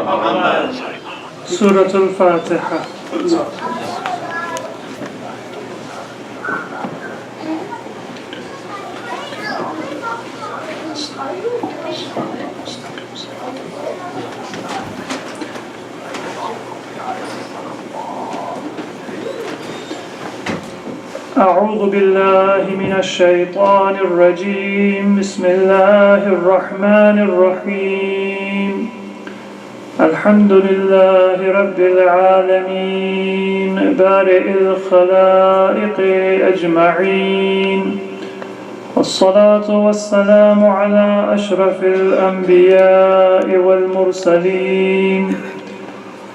Surah Al-Fatiha. أعوذ بالله من الشيطان الرجيم بسم الله الرحمن الرحيم الحمد لله رب العالمين بارئ الخلائق أجمعين والصلاة والسلام على أشرف الأنبياء والمرسلين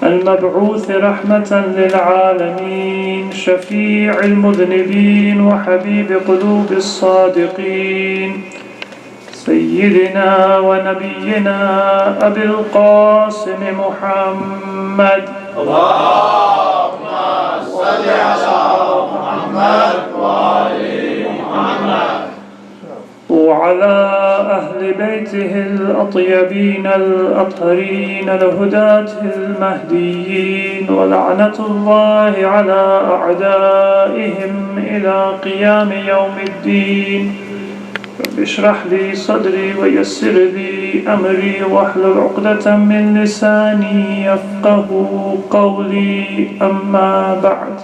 المبعوث رحمة للعالمين شفيع المذنبين وحبيب قلوب الصادقين سيدنا ونبينا أبي القاسم محمد اللهم صل على محمد وآل محمد وعلى أهل بيته الأطيبين الأطهرين الهداة المهديين ولعنة الله على أعدائهم إلى قيام يوم الدين رب اشرح لي صدري ويسر لي أمري واحلل عقدة من لساني يفقه قولي أما بعد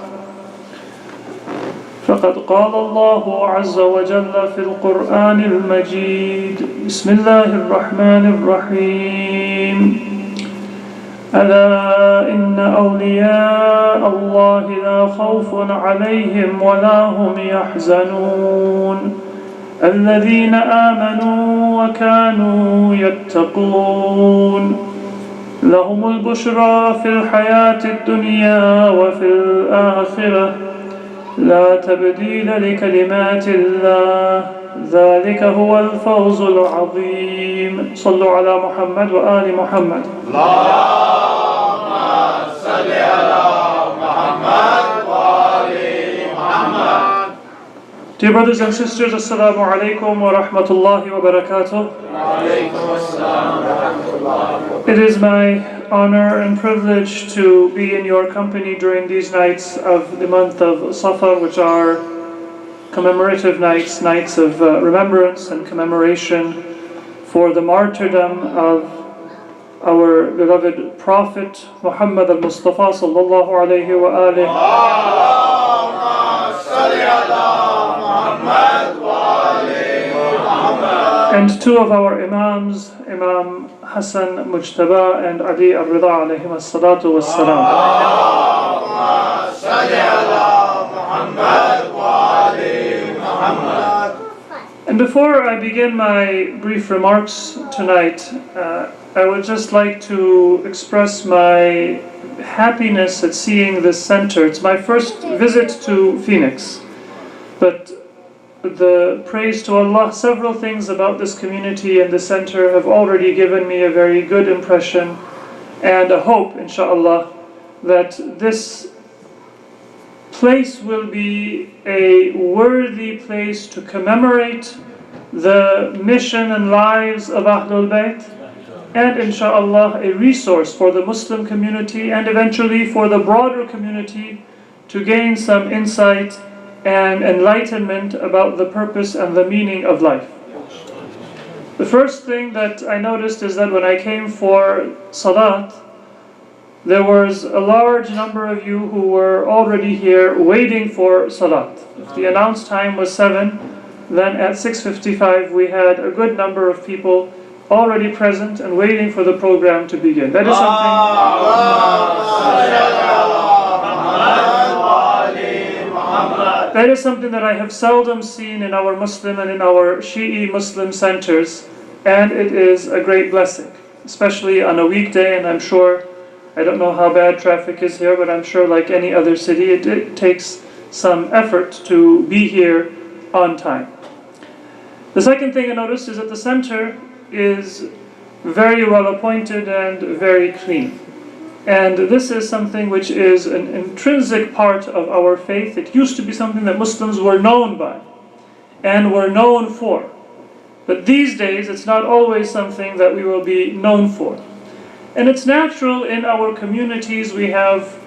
فقد قال الله عز وجل في القرآن المجيد بسم الله الرحمن الرحيم ألا إن أولياء الله لا خوف عليهم ولا هم يحزنون الذين آمنوا وكانوا يتقون لهم البشرى في الحياة الدنيا وفي الآخرة لا تبديل لكلمات الله ذلك هو الفوز العظيم صلوا على محمد وآل محمد اللهم صل على محمد وآل محمد. Dear brothers and sisters, Assalamu alaikum wa rahmatullahi wa barakatuh. It is my honor and privilege to be in your company during these nights of the month of Safar, which are commemorative nights, nights of remembrance and commemoration for the martyrdom of our beloved Prophet Muhammad al-Mustafa sallallahu alayhi wa alihi. And two of our Imams, Imam Hassan Mujtaba and Ali al-Rida alayhim as-salatu was-salam. And before I begin my brief remarks tonight, I would just like to express my happiness at seeing this center. It's my first visit to Phoenix, but the praise to Allah, several things about this community and the center have already given me a very good impression and a hope, inshallah, that this place will be a worthy place to commemorate the mission and lives of Ahlul Bayt, and inshallah a resource for the Muslim community and eventually for the broader community to gain some insight and enlightenment about the purpose and the meaning of life. The first thing that I noticed is that when I came for Salat, there was a large number of you who were already here waiting for Salat. If the announced time was 7, then at 6:55 we had a good number of people already present and waiting for the program to begin. That is something that I have seldom seen in our Muslim and in our Shi'i Muslim centers, and it is a great blessing, especially on a weekday. And I'm sure, I don't know how bad traffic is here, but I'm sure like any other city, it takes some effort to be here on time. The second thing I noticed is that the center is very well appointed and very clean. And this is something which is an intrinsic part of our faith. It used to be something that Muslims were known by and were known for. But these days, it's not always something that we will be known for. And it's natural in our communities. We have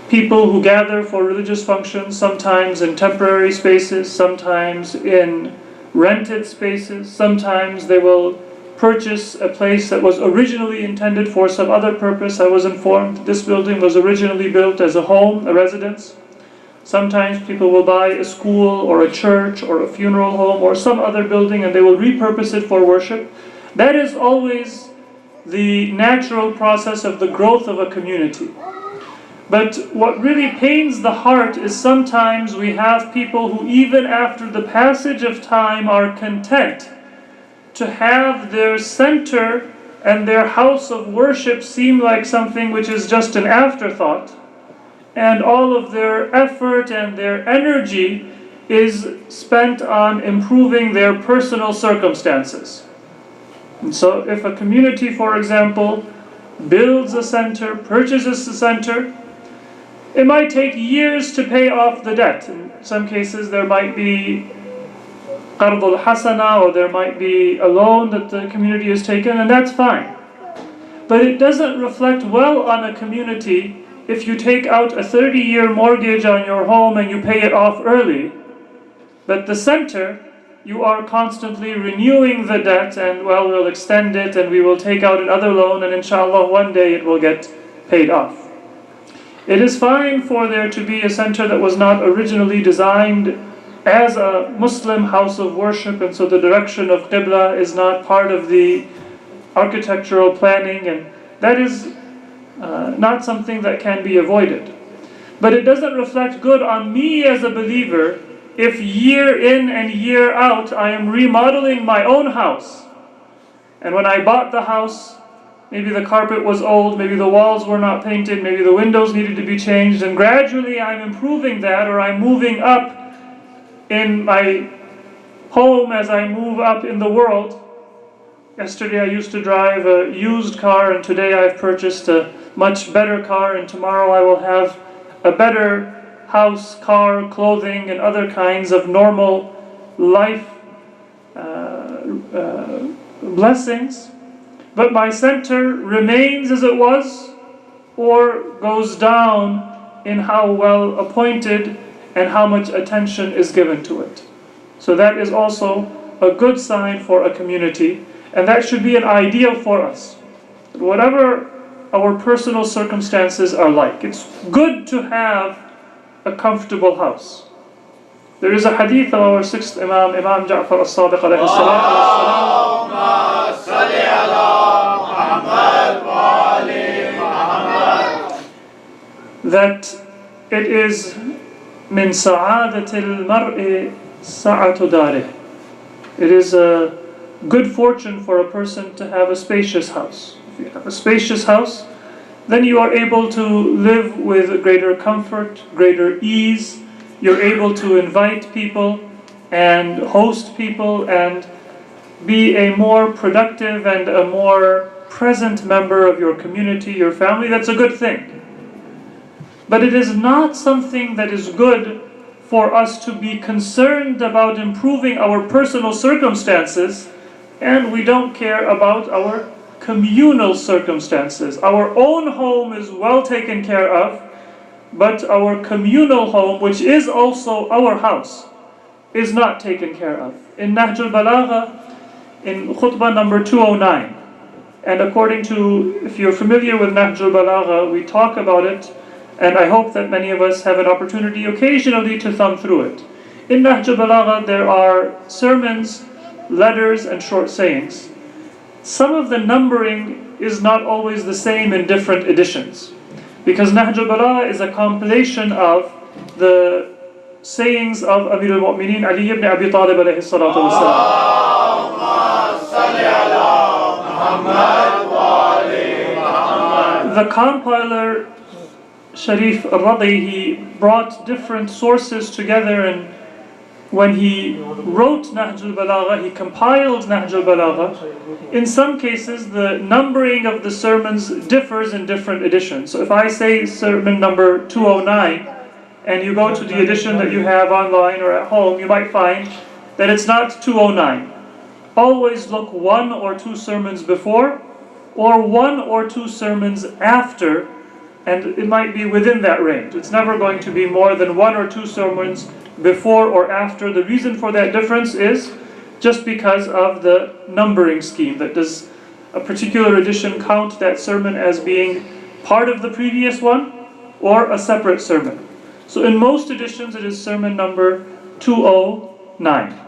people who gather for religious functions, sometimes in temporary spaces, sometimes in rented spaces, sometimes they will purchase a place that was originally intended for some other purpose. I was informed this building was originally built as a home, a residence. Sometimes people will buy a school or a church or a funeral home or some other building and they will repurpose it for worship. That is always the natural process of the growth of a community. But what really pains the heart is sometimes we have people who even after the passage of time are content to have their center and their house of worship seem like something which is just an afterthought, and all of their effort and their energy is spent on improving their personal circumstances. And so if a community, for example, builds a center, purchases a center, it might take years to pay off the debt. In some cases there might be qard al-hasana, or there might be a loan that the community has taken, and that's fine. But it doesn't reflect well on a community if you take out a 30-year mortgage on your home and you pay it off early, but the center, you are constantly renewing the debt and, well, we'll extend it and we will take out another loan and inshallah one day it will get paid off. It is fine for there to be a center that was not originally designed as a Muslim house of worship, and so the direction of Qibla is not part of the architectural planning, and that is not something that can be avoided. But it doesn't reflect good on me as a believer if year in and year out I am remodeling my own house. And when I bought the house, maybe the carpet was old, maybe the walls were not painted, maybe the windows needed to be changed, and gradually I'm improving that, or I'm moving up in my home as I move up in the world. Yesterday I used to drive a used car, and today I've purchased a much better car, and tomorrow I will have a better house, car, clothing, and other kinds of normal life blessings. But my center remains as it was, or goes down in how well appointed and how much attention is given to it. So that is also a good sign for a community, and that should be an ideal for us. Whatever our personal circumstances are like, it's good to have a comfortable house. There is a hadith of our sixth Imam, Imam Ja'far as-Sadiq alayhi salatu wassalam, that it is min sa'adatil mar'i sa'atu darih. It is a good fortune for a person to have a spacious house. If you have a spacious house, then you are able to live with greater comfort, greater ease. You're able to invite people and host people and be a more productive and a more present member of your community, your family. That's a good thing. But it is not something that is good for us to be concerned about improving our personal circumstances, and we don't care about our communal circumstances. Our own home is well taken care of, but our communal home, which is also our house, is not taken care of. In Nahj al-Balagha, in khutbah number 209, and according to, if you're familiar with Nahj al-Balagha, we talk about it, and I hope that many of us have an opportunity occasionally to thumb through it. In Nahj al-Balagha there are sermons, letters, and short sayings. Some of the numbering is not always the same in different editions, because Nahj al-Balagha is a compilation of the sayings of Amir al-Mu'mineen Ali ibn Abi Talib alayhi salatu wasalam. The compiler Sharif al-Radi, he brought different sources together, and when he wrote Nahj al-Balagha, he compiled Nahj al-Balagha. In some cases, the numbering of the sermons differs in different editions. So if I say sermon number 209, and you go to the edition that you have online or at home, you might find that it's not 209. Always look one or two sermons before, or 1 or 2 sermons after, and it might be within that range. It's never going to be more than 1 or 2 sermons before or after. The reason for that difference is just because of the numbering scheme. That does a particular edition count that sermon as being part of the previous one or a separate sermon. So in most editions it is sermon number 209.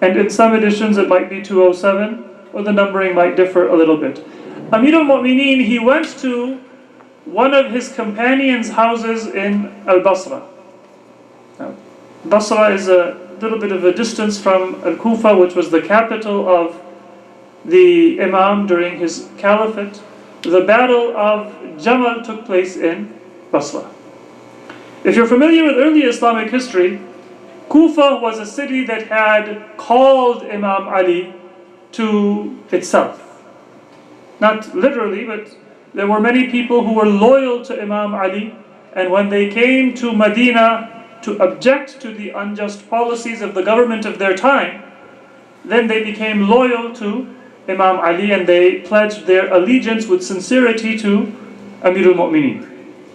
And in some editions it might be 207, or the numbering might differ a little bit. Amir al-Mu'mineen, he went to one of his companions' houses in Al-Basra. Now, Basra is a little bit of a distance from Al-Kufa, which was the capital of the Imam during his caliphate. The battle of Jamal took place in Basra. If you're familiar with early Islamic history, Kufa was a city that had called Imam Ali to itself. Not literally, but there were many people who were loyal to Imam Ali, and when they came to Medina to object to the unjust policies of the government of their time, then they became loyal to Imam Ali and they pledged their allegiance with sincerity to Amir al-Mu'mineen.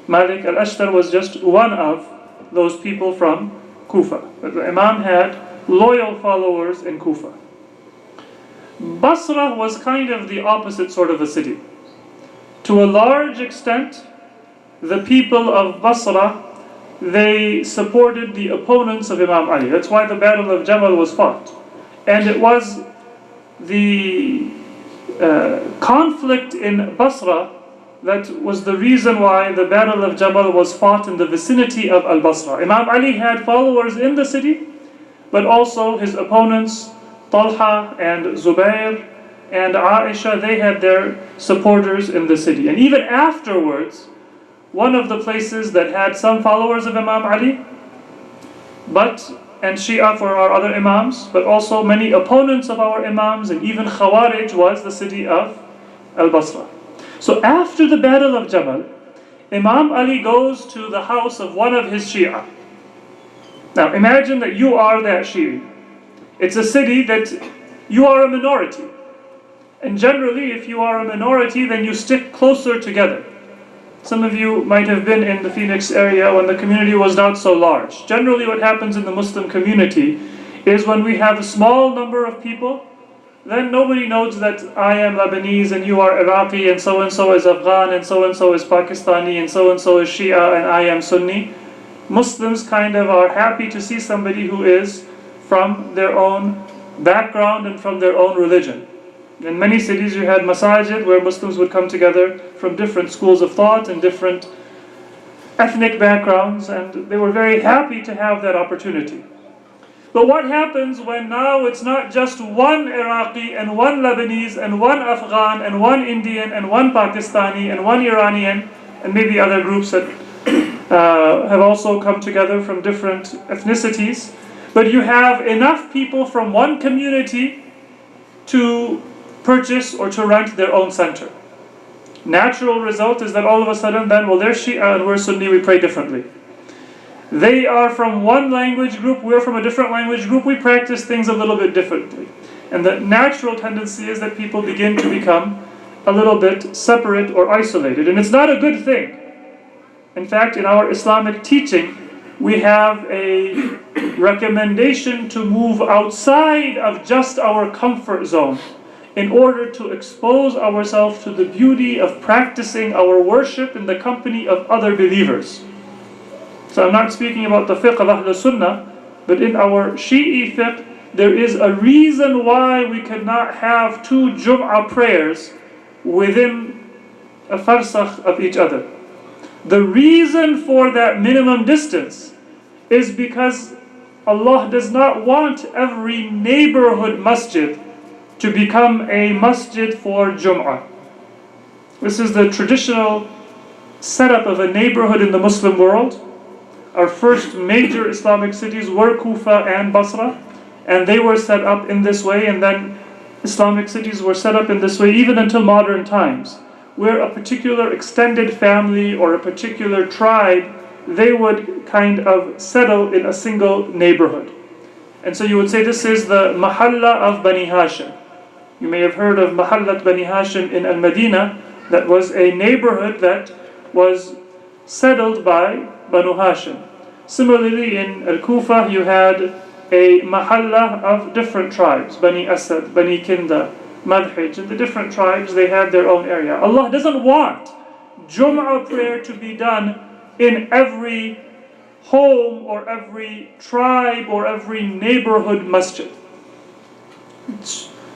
Malik al-Ashtar was just one of those people from Kufa. But the Imam had loyal followers in Kufa. Basra was kind of the opposite sort of a city. To a large extent, the people of Basra, they supported the opponents of Imam Ali. That's why the Battle of Jamal was fought. And it was the conflict in Basra that was the reason why the Battle of Jamal was fought in the vicinity of Al-Basra. Imam Ali had followers in the city, but also his opponents, Talha and Zubair and Aisha, they had their supporters in the city. And even afterwards, one of the places that had some followers of Imam Ali, and Shia for our other Imams, but also many opponents of our Imams, and even Khawarij, was the city of Al-Basra. So after the Battle of Jamal, Imam Ali goes to the house of one of his Shia. Now imagine that you are that Shia. It's a city that you are a minority. And generally, if you are a minority, then you stick closer together. Some of you might have been in the Phoenix area when the community was not so large. Generally what happens in the Muslim community is when we have a small number of people, then nobody knows that I am Lebanese and you are Iraqi and so is Afghan and so is Pakistani and so is Shia and I am Sunni. Muslims kind of are happy to see somebody who is from their own background and from their own religion. In many cities you had masajid where Muslims would come together from different schools of thought and different ethnic backgrounds, and they were very happy to have that opportunity. But what happens when now it's not just one Iraqi and one Lebanese and one Afghan and one Indian and one Pakistani and one Iranian and maybe other groups that have also come together from different ethnicities, but you have enough people from one community to purchase or to rent their own center. Natural result is that all of a sudden then, well, they're Shia and we're Sunni, we pray differently. They are from one language group, we're from a different language group, we practice things a little bit differently. And the natural tendency is that people begin to become a little bit separate or isolated. And it's not a good thing. In fact, in our Islamic teaching, we have a recommendation to move outside of just our comfort zone in order to expose ourselves to the beauty of practicing our worship in the company of other believers. So I'm not speaking about the fiqh of Ahl Sunnah, but in our Shi'i fiqh, there is a reason why we cannot have 2 Jum'ah prayers within a farsakh of each other. The reason for that minimum distance is because Allah does not want every neighborhood masjid to become a masjid for Jum'ah. This is the traditional setup of a neighborhood in the Muslim world. Our first major Islamic cities were Kufa and Basra, and they were set up in this way, and then Islamic cities were set up in this way even until modern times, where a particular extended family or a particular tribe, they would kind of settle in a single neighborhood. And so you would say this is the Mahalla of Bani Hashim. You may have heard of Mahallat Bani Hashim in Al-Madinah. That was a neighborhood that was settled by Banu Hashim. Similarly, in Al-Kufa, you had a mahalla of different tribes, Bani Asad, Bani Kinda, Madhij, and the different tribes, they had their own area. Allah doesn't want Jum'ah prayer to be done in every home or every tribe or every neighborhood masjid.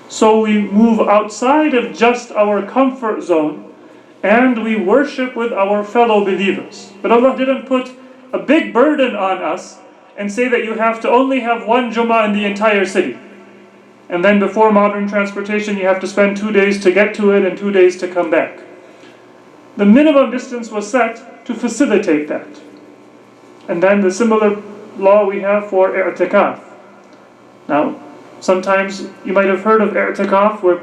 So we move outside of just our comfort zone and we worship with our fellow believers. But Allah didn't put a big burden on us and say that you have to only have one Jummah in the entire city. And then before modern transportation, you have to spend 2 days to get to it and 2 days to come back. The minimum distance was set to facilitate that. And then the similar law we have for i'tikaf. Now, sometimes you might have heard of i'tikaf, where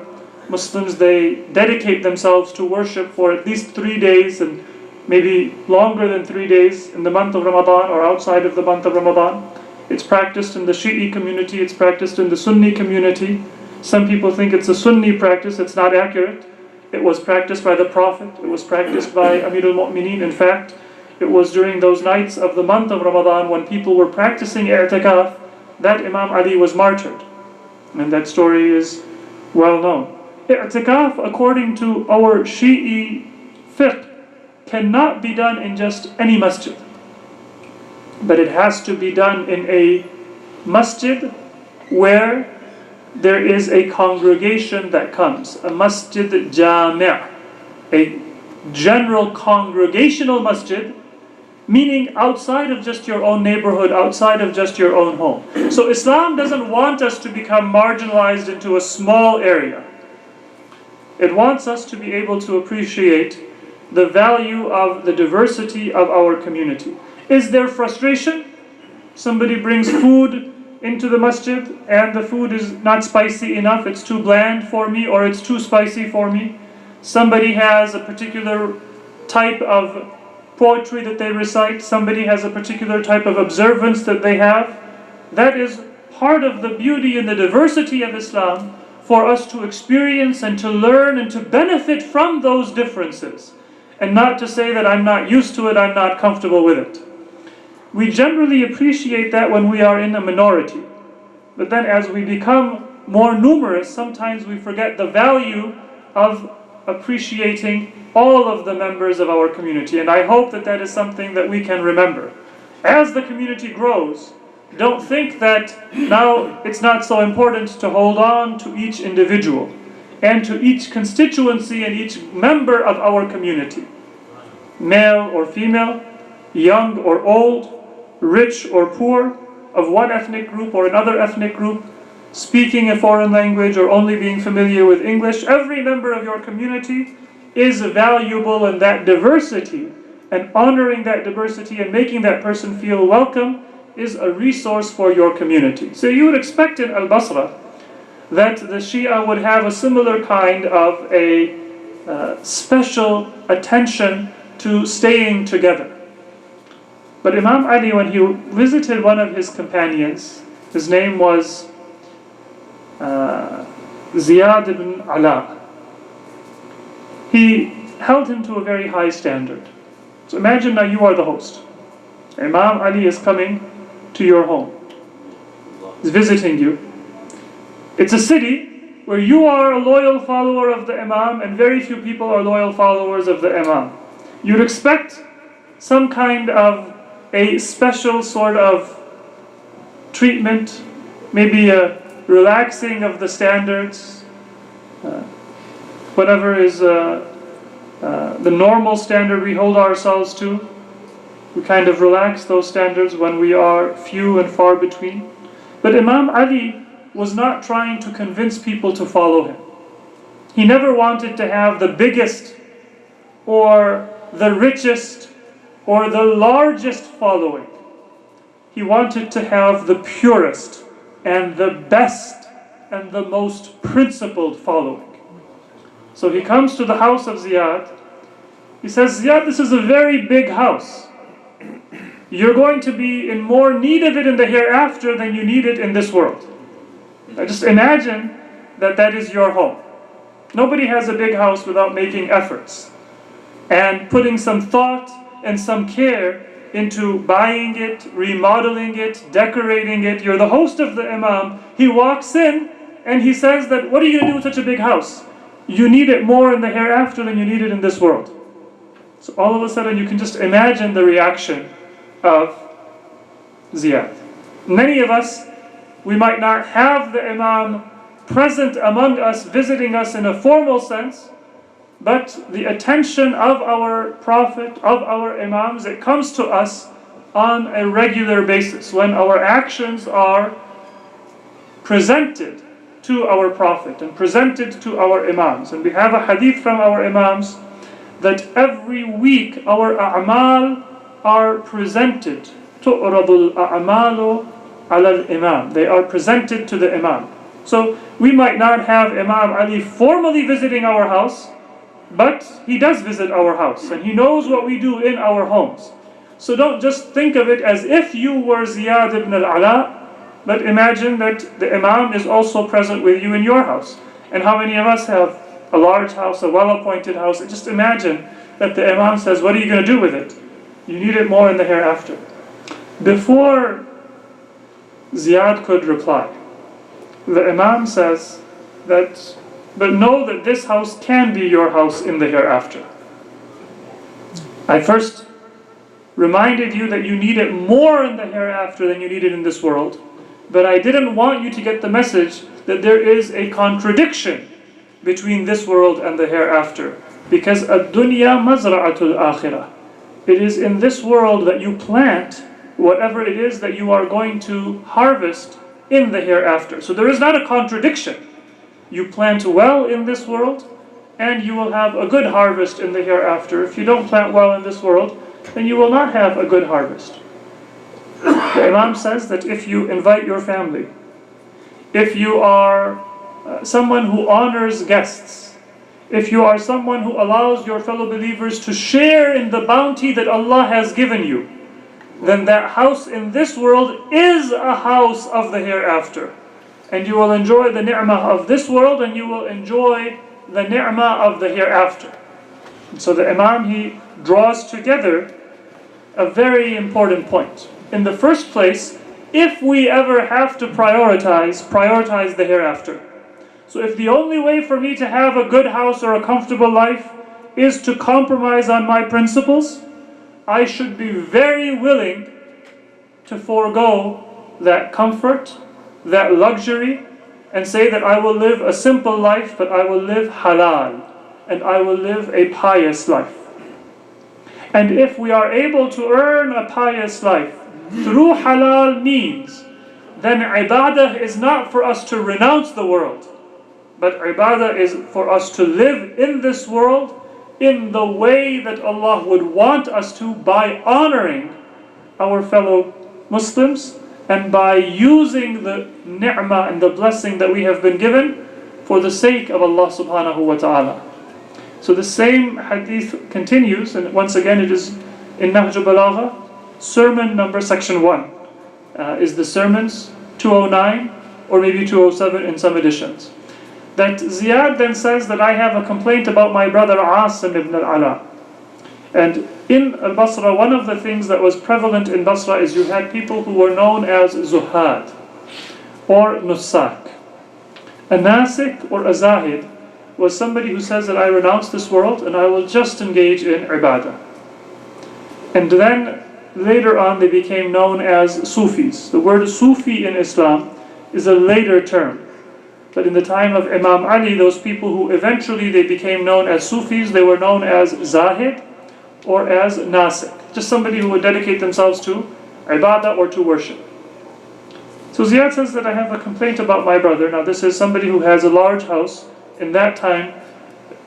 Muslims, they dedicate themselves to worship for at least 3 days and maybe longer than 3 days in the month of Ramadan or outside of the month of Ramadan. It's practiced in the Shi'i community, it's practiced in the Sunni community. Some people think it's a Sunni practice, it's not accurate. It was practiced by the Prophet, it was practiced by Amir al-Mu'mineen. In fact, it was during those nights of the month of Ramadan when people were practicing i'tikaf that Imam Ali was martyred. And that story is well known. I'tikaf, according to our Shi'i fiqh, cannot be done in just any masjid. But it has to be done in a masjid where there is a congregation that comes. A masjid jami', a general congregational masjid, meaning outside of just your own neighborhood, outside of just your own home. So Islam doesn't want us to become marginalized into a small area. It wants us to be able to appreciate the value of the diversity of our community. Is there frustration? Somebody brings food into the masjid and the food is not spicy enough, it's too bland for me, or it's too spicy for me. Somebody has a particular type of poetry that they recite, somebody has a particular type of observance that they have. That is part of the beauty and the diversity of Islam, for us to experience and to learn and to benefit from those differences, and not to say that I'm not used to it, I'm not comfortable with it. We generally appreciate that when we are in a minority, but then as we become more numerous, sometimes we forget the value of appreciating all of the members of our community. And I hope that that is something that we can remember. As the community grows, don't think that now it's not so important to hold on to each individual and to each constituency and each member of our community. Male or female, young or old, rich or poor, of one ethnic group or another ethnic group, speaking a foreign language or only being familiar with English. Every member of your community is valuable in that diversity, and honoring that diversity and making that person feel welcome is a resource for your community. So you would expect in Al-Basra that the Shia would have a similar kind of a special attention to staying together. But Imam Ali, when he visited one of his companions, his name was Ziyad ibn Ala, he held him to a very high standard. So imagine now you are the host. Imam Ali is coming to your home. He's visiting you. It's a city where you are a loyal follower of the Imam and very few people are loyal followers of the Imam. You'd expect some kind of a special sort of treatment, maybe a relaxing of the standards, whatever is the normal standard we hold ourselves to. We kind of relax those standards when we are few and far between. But Imam Ali was not trying to convince people to follow him. He never wanted to have the biggest or the richest or the largest following. He wanted to have the purest and the best and the most principled following. So he comes to the house of Ziyad. He says, Ziyad, this is a very big house. You're going to be in more need of it in the hereafter than you need it in this world. Now just imagine that that is your home. Nobody has a big house without making efforts and putting some thought and some care into buying it, remodeling it, decorating it. You're the host of the imam. He walks in and he says that, what are you going to do with such a big house? You need it more in the hereafter than you need it in this world. So all of a sudden you can just imagine the reaction of Ziyad. Many of us, we might not have the imam present among us, visiting us in a formal sense, but the attention of our Prophet, of our Imams, it comes to us on a regular basis when our actions are presented to our Prophet and presented to our Imams. And we have a hadith from our Imams that every week our a'mal are presented. تُعْرَضُ الْأَعْمَالُ عَلَى الْإِمَامِ. They are presented to the Imam. So we might not have Imam Ali formally visiting our house, but he does visit our house and he knows what we do in our homes. So don't just think of it as if you were Ziyad ibn al-Ala, but imagine that the Imam is also present with you in your house. And how many of us have a large house, a well-appointed house? And just imagine that the Imam says, what are you going to do with it? You need it more in the hereafter. Before Ziyad could reply, the Imam says that, but know that this house can be your house in the hereafter. I first reminded you that you need it more in the hereafter than you need it in this world, but I didn't want you to get the message that there is a contradiction between this world and the hereafter, because ad-dunya mazra'atul akhirah. It is in this world that you plant whatever it is that you are going to harvest in the hereafter. So there is not a contradiction. You plant well in this world, and you will have a good harvest in the hereafter. If you don't plant well in this world, then you will not have a good harvest. The Imam says that if you invite your family, if you are someone who honors guests, if you are someone who allows your fellow believers to share in the bounty that Allah has given you, then that house in this world is a house of the hereafter. And you will enjoy the ni'mah of this world, and you will enjoy the ni'mah of the hereafter. So the Imam, he draws together a very important point. In the first place, if we ever have to prioritize the hereafter. So if the only way for me to have a good house or a comfortable life is to compromise on my principles, I should be very willing to forego that comfort, that luxury, and say that I will live a simple life, but I will live halal, and I will live a pious life. And if we are able to earn a pious life through halal means, then ibadah is not for us to renounce the world, but ibadah is for us to live in this world in the way that Allah would want us to, by honoring our fellow Muslims and by using the ni'mah and the blessing that we have been given for the sake of Allah subhanahu wa ta'ala. So the same hadith continues, and once again it is in Nahj al-Balagha, sermon number section 1. Is the sermons 209 or maybe 207 in some editions. That Ziyad then says that I have a complaint about my brother Asim ibn al-Ala. And in al-Basra, one of the things that was prevalent in Basra is you had people who were known as Zuhad or Nusak. A Nasik or a Zahid was somebody who says that I renounce this world and I will just engage in ibadah. And then later on they became known as Sufis. The word Sufi in Islam is a later term. But in the time of Imam Ali, those people who eventually they became known as Sufis, they were known as Zahid or as Nasik. Just somebody who would dedicate themselves to ibadah or to worship. So Ziyad says that I have a complaint about my brother. Now this is somebody who has a large house. In that time,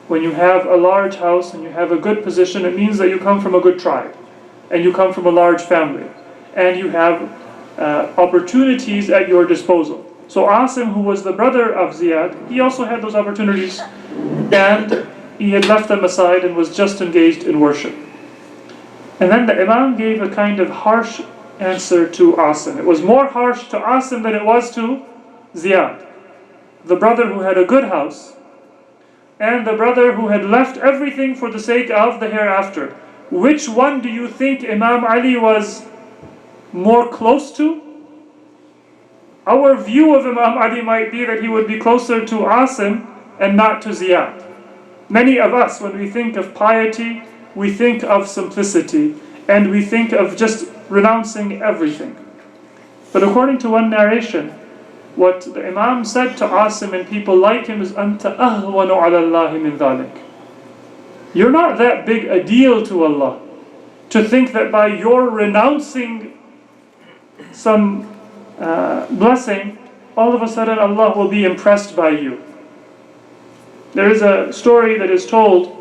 when you have a large house and you have a good position, it means that you come from a good tribe. And you come from a large family. And you have opportunities at your disposal. So Asim, who was the brother of Ziyad, he also had those opportunities, and he had left them aside and was just engaged in worship. And then the Imam gave a kind of harsh answer to Asim. It was more harsh to Asim than it was to Ziyad. the brother who had a good house, and the brother who had left everything for the sake of the hereafter. Which one do you think Imam Ali was more close to? Our view of Imam Ali might be that he would be closer to Asim and not to Ziyad. Many of us, when we think of piety, we think of simplicity, and we think of just renouncing everything. But according to one narration, what the Imam said to Asim and people like him is, أَنْتَ أَهْوَنُ عَلَى اللَّهِ مِنْ ذَلِكَ. You're not that big a deal to Allah to think that by your renouncing some blessing, all of a sudden Allah will be impressed by you. There is a story that is told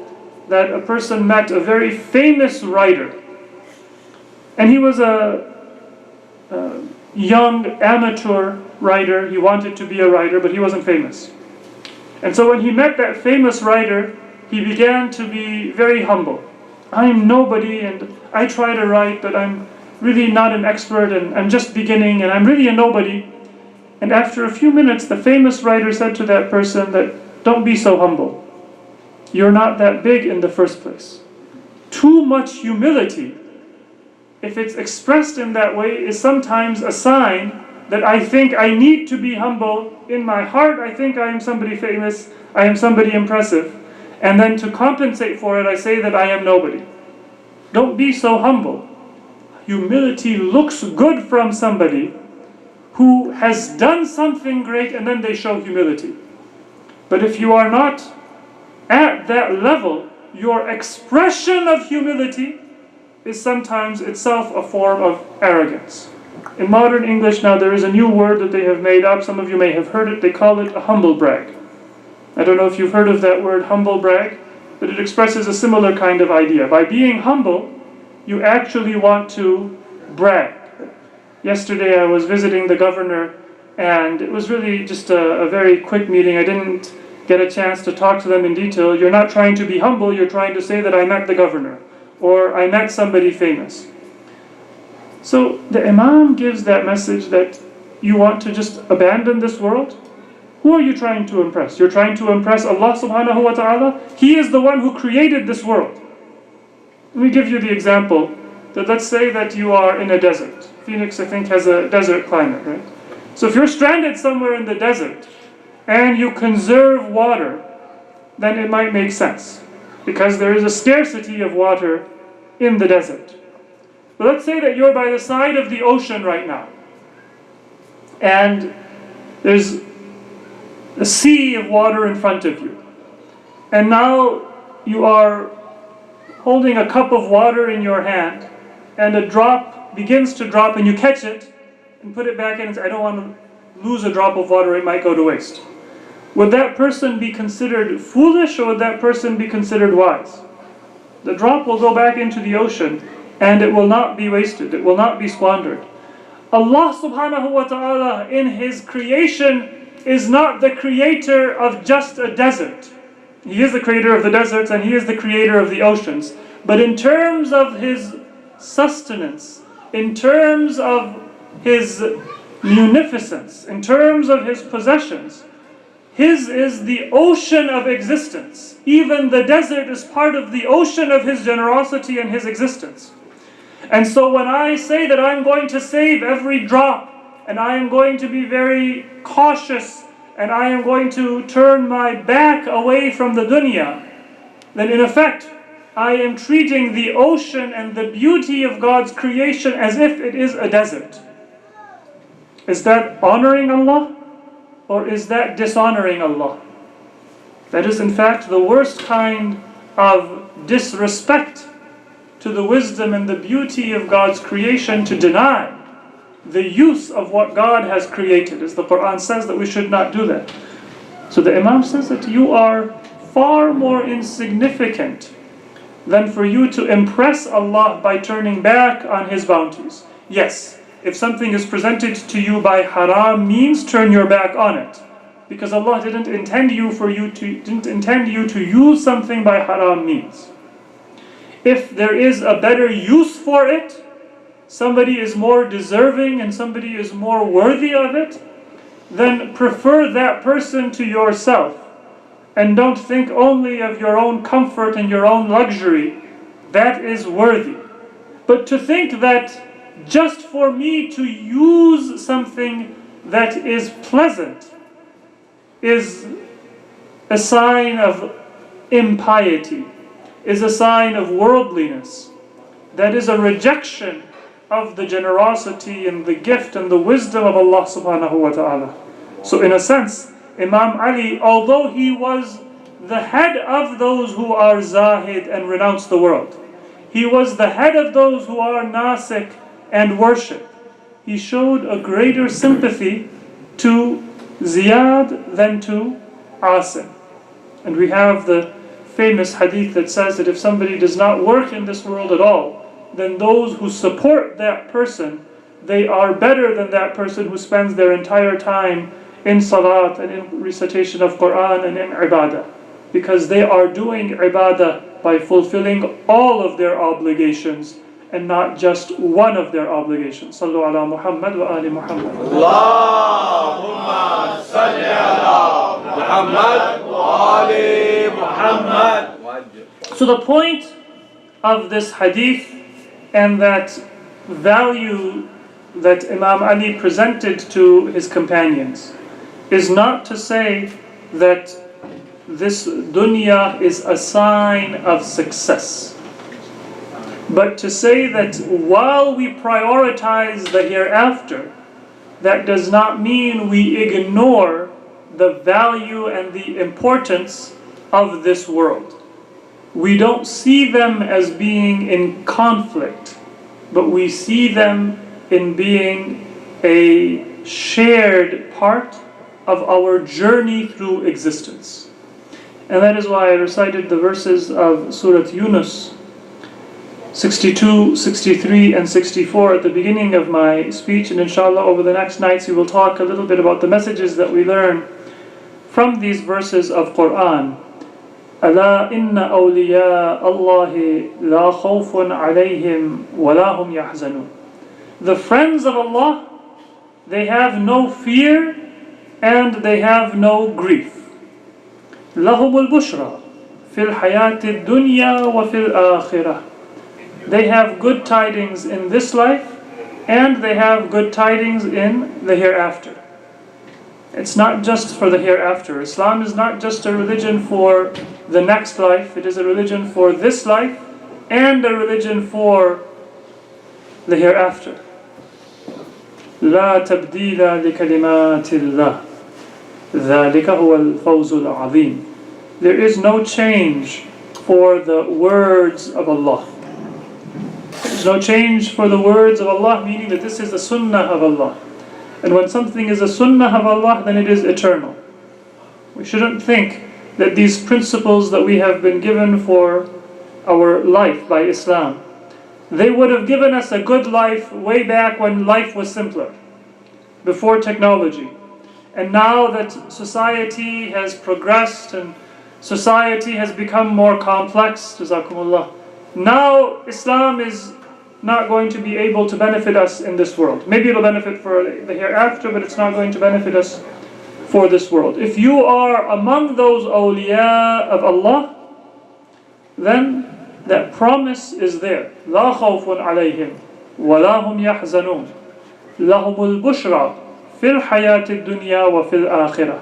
that a person met a very famous writer, and he was a young amateur writer. He wanted to be a writer, but he wasn't famous. And so when he met that famous writer, he began to be very humble. I'm nobody, and I try to write, but I'm really not an expert, and I'm just beginning, and I'm really a nobody. And after a few minutes, the famous writer said to that person that, don't be so humble. You're not that big in the first place. Too much humility, if it's expressed in that way, is sometimes a sign that I think I need to be humble. In my heart, I think I am somebody famous, I am somebody impressive. And then to compensate for it, I say that I am nobody. Don't be so humble. Humility looks good from somebody who has done something great and then they show humility. But if you are not at that level, your expression of humility is sometimes itself a form of arrogance. In modern English now there is a new word that they have made up. Some of you may have heard it. They call it a humble brag. I don't know if you've heard of that word, humble brag, but it expresses a similar kind of idea. By being humble, you actually want to brag. Yesterday I was visiting the governor, and it was really just a very quick meeting. I didn't get a chance to talk to them in detail. You're not trying to be humble, you're trying to say that I met the governor, or I met somebody famous. So the Imam gives that message that you want to just abandon this world? Who are you trying to impress? You're trying to impress Allah subhanahu wa ta'ala? He is the one who created this world. Let me give you the example that let's say that you are in a desert. Phoenix, I think, has a desert climate, right? So if you're stranded somewhere in the desert and you conserve water, then it might make sense, because there is a scarcity of water in the desert. But let's say that you're by the side of the ocean right now, and there's a sea of water in front of you. And now you are holding a cup of water in your hand, and a drop begins to drop, and you catch it and put it back in and say, I don't want to lose a drop of water, it might go to waste. Would that person be considered foolish, or would that person be considered wise? The drop will go back into the ocean, and it will not be wasted, it will not be squandered. Allah subhanahu wa ta'ala in His creation is not the creator of just a desert. He is the creator of the deserts and He is the creator of the oceans. But in terms of His sustenance, in terms of His munificence, in terms of His possessions, His is the ocean of existence. Even the desert is part of the ocean of His generosity and His existence. And so when I say that I'm going to save every drop, and I am going to be very cautious, and I am going to turn my back away from the dunya, then in effect, I am treating the ocean and the beauty of God's creation as if it is a desert. Is that honoring Allah? Or is that dishonoring Allah? That is in fact the worst kind of disrespect to the wisdom and the beauty of God's creation, to deny the use of what God has created, as the Quran says that we should not do that. So the Imam says that you are far more insignificant than for you to impress Allah by turning back on His bounties. Yes, if something is presented to you by haram means, turn your back on it, because Allah didn't intend you to use something by haram means. If there is a better use for it, somebody is more deserving and somebody is more worthy of it, then prefer that person to yourself. And don't think only of your own comfort and your own luxury. That is worthy. But to think that just for me to use something that is pleasant is a sign of impiety, is a sign of worldliness. That is a rejection of the generosity and the gift and the wisdom of Allah subhanahu wa ta'ala. So in a sense, Imam Ali, although he was the head of those who are zahid and renounce the world, he was the head of those who are nasik and worship, he showed a greater sympathy to Ziyad than to Asim. And we have the famous hadith that says that if somebody does not work in this world at all, then those who support that person, they are better than that person who spends their entire time in salat and in recitation of Quran and in ibadah. Because they are doing ibadah by fulfilling all of their obligations and not just one of their obligations. Sallu ala Muhammad wa ali Muhammad. Allahumma salli ala Muhammad wa ali Muhammad. So the point of this hadith and that value that Imam Ali presented to his companions is not to say that this dunya is a sign of success, but to say that while we prioritize the hereafter, that does not mean we ignore the value and the importance of this world. We don't see them as being in conflict, but we see them in being a shared part of our journey through existence. And that is why I recited the verses of Surah Yunus 62, 63 and 64 at the beginning of my speech, and inshallah over the next nights we will talk a little bit about the messages that we learn from these verses of Quran. ألا إن أولياء الله لا خوف عليهم ولا هم يحزنون. The friends of Allah, they have no fear and they have no grief. لهم البشرى في الحياة الدنيا وفي الآخرة. They have good tidings in this life and they have good tidings in the hereafter. It's not just for the hereafter. Islam is not just a religion for the next life. It is a religion for this life and a religion for the hereafter. لا تبديل لكلمات الله ذلك هو الفوز العظيم. There is no change for the words of Allah. There is no change for the words of Allah, meaning that this is the sunnah of Allah. And when something is a sunnah of Allah, then it is eternal. We shouldn't think that these principles that we have been given for our life by Islam, they would have given us a good life way back when life was simpler, before technology. And now that society has progressed and society has become more complex, Jazakumullah, now Islam is not going to be able to benefit us in this world. Maybe it'll benefit for the hereafter, but it's not going to benefit us for this world. If you are among those awliya of Allah, then that promise is there. لا خوف عليهم ولا هم يحزنون لهم البشرى في الحياة الدنيا وفي الآخرة.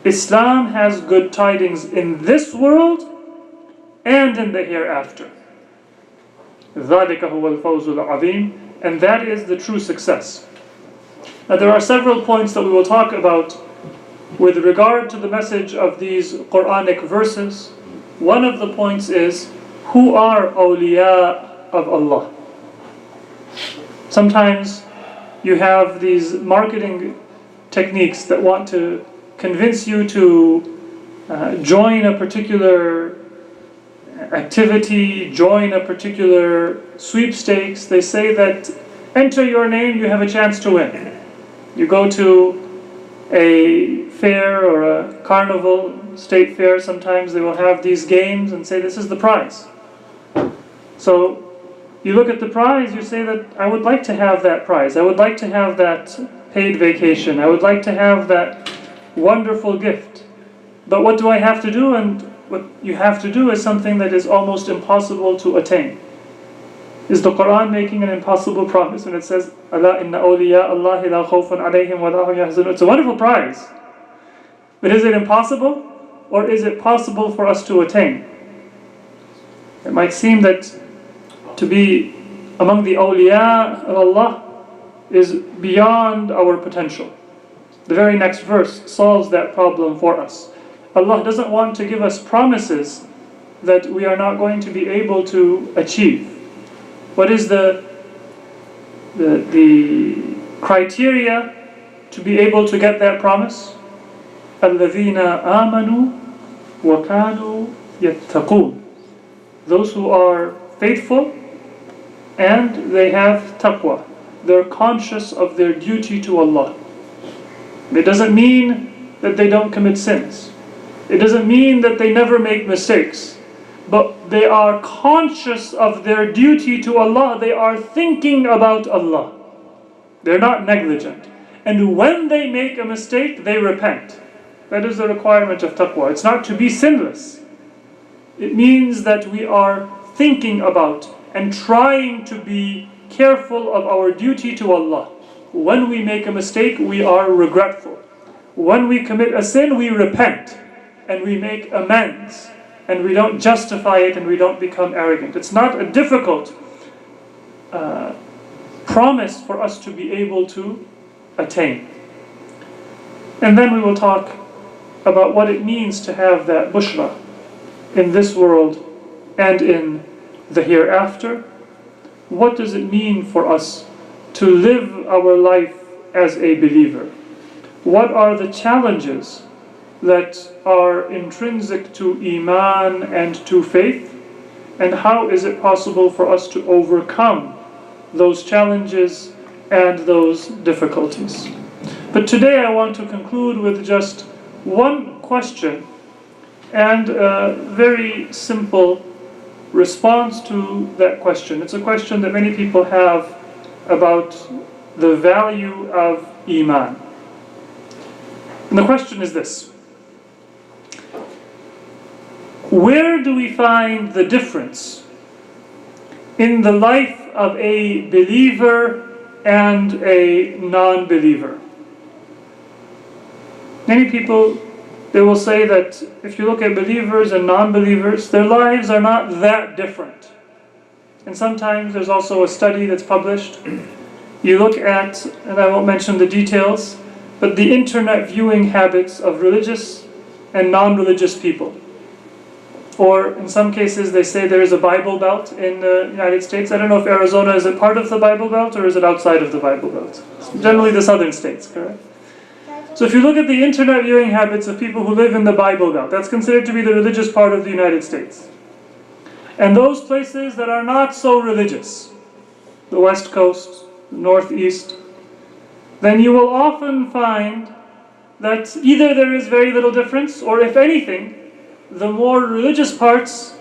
Islam has good tidings in this world and in the hereafter. ذلك هو الفوز العظيم, and that is the true success. Now there are several points that we will talk about with regard to the message of these Quranic verses. One of the points is, who are awliya of Allah? Sometimes you have these marketing techniques that want to convince you to join a particular activity, join a particular sweepstakes. They say that enter your name, you have a chance to win. You go to a fair or a carnival, state fair, sometimes they will have these games and say this is the prize. So you look at the prize, you say that I would like to have that prize, I would like to have that paid vacation. I would like to have that wonderful gift. But what do I have to do? And what you have to do is something that is almost impossible to attain. Is the Quran making an impossible promise when it says, "Ala inna awliya Allahi la khawfun alayhim wa la hum yahzanun"? It's a wonderful prize. But is it impossible? Or is it possible for us to attain? It might seem that to be among the awliya of Allah is beyond our potential. The very next verse solves that problem for us. Allah doesn't want to give us promises that we are not going to be able to achieve. What is the criteria to be able to get that promise? الَّذِينَ آمَنُوا وَكَانُوا يَتَّقُونَ. Those who are faithful and they have taqwa. They're conscious of their duty to Allah. It doesn't mean that they don't commit sins. It doesn't mean that they never make mistakes. But they are conscious of their duty to Allah. They are thinking about Allah. They're not negligent. And when they make a mistake, they repent. That is the requirement of taqwa. It's not to be sinless. It means that we are thinking about and trying to be careful of our duty to Allah. When we make a mistake, we are regretful. When we commit a sin, we repent and we make amends. And we don't justify it and we don't become arrogant. It's not a difficult promise for us to be able to attain. And then we will talk about what it means to have that bushra in this world and in the hereafter. What does it mean for us to live our life as a believer? What are the challenges that are intrinsic to Iman and to faith? And how is it possible for us to overcome those challenges and those difficulties? But today I want to conclude with just one question and a very simple response to that question. It's a question that many people have about the value of Iman. And the question is this: where do we find the difference in the life of a believer and a non-believer? Many people, they will say that if you look at believers and non-believers, their lives are not that different. And sometimes there's also a study that's published. You look at, and I won't mention the details, but the internet viewing habits of religious and non-religious people. Or in some cases they say there is a Bible Belt in the United States. I don't know if Arizona, is it part of the Bible Belt or is it outside of the Bible Belt? It's generally the southern states, correct? So if you look at the internet viewing habits of people who live in the Bible Belt, that's considered to be the religious part of the United States. And those places that are not so religious, the West Coast, the Northeast, then you will often find that either there is very little difference, or if anything, the more religious parts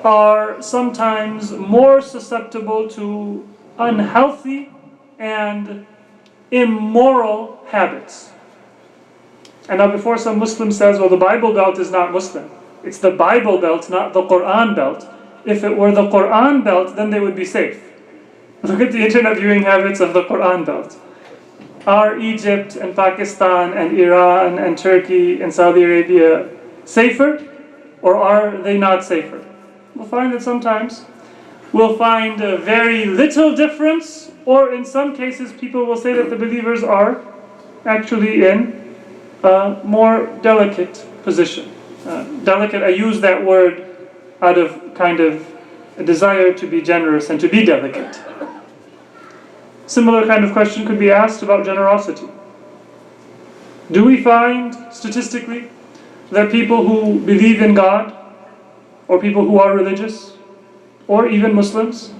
are sometimes more susceptible to unhealthy and immoral habits. And now before some Muslim says, well, the Bible Belt is not Muslim. It's the Bible Belt, not the Quran Belt. If it were the Quran Belt, then they would be safe. Look at the internet viewing habits of the Quran Belt. Are Egypt and Pakistan and Iran and Turkey and Saudi Arabia safer? Or are they not safer? We'll find that sometimes we'll find a very little difference, or in some cases people will say that the believers are actually in a more delicate position. Delicate, I use that word out of kind of a desire to be generous and to be delicate. Similar kind of question could be asked about generosity. Do we find statistically that people who believe in God, or people who are religious, or even Muslims,